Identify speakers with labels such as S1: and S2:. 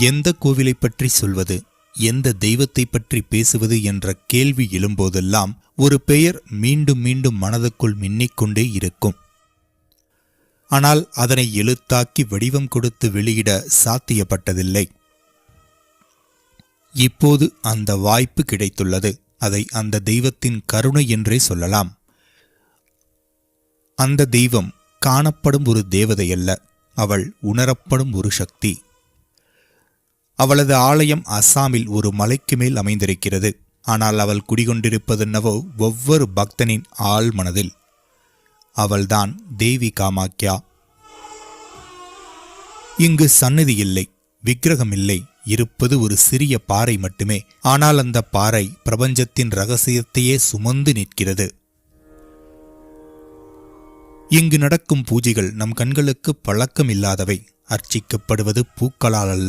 S1: எந்த கோவிலை பற்றி சொல்வது, எந்த தெய்வத்தை பற்றி பேசுவது என்ற கேள்வி எழும்போதெல்லாம் ஒரு பெயர் மீண்டும் மீண்டும் மனதுக்குள் மின்னிக்கொண்டே இருக்கும். ஆனால் அதனை எழுத்தாக்கி வடிவம் கொடுத்து வெளியிட சாத்தியப்பட்டதில்லை. இப்போது அந்த வாய்ப்பு கிடைத்துள்ளது. அதை அந்த தெய்வத்தின் கருணை என்றே சொல்லலாம். அந்த தெய்வம் காணப்படும் ஒரு தேவதை அல்ல, அவள் உணரப்படும் ஒரு சக்தி. அவளது ஆலயம் அஸ்ஸாமில் ஒரு மலைக்கு மேல் அமைந்திருக்கிறது. ஆனால் அவள் குடிகொண்டிருப்பதென்னவோ ஒவ்வொரு பக்தனின் ஆழ் மனதில். அவள்தான் தேவி காமாக்யா. இங்கு சந்நிதி இல்லை, விக்கிரகம் இல்லை, இருப்பது ஒரு சிறிய பாறை மட்டுமே. ஆனால் அந்த பாறை பிரபஞ்சத்தின் ரகசியத்தையே சுமந்து நிற்கிறது. இங்கு நடக்கும் பூஜைகள் நம் கண்களுக்கு பழக்கம் இல்லாதவை. அர்ச்சிக்கப்படுவது பூக்களால் அல்ல,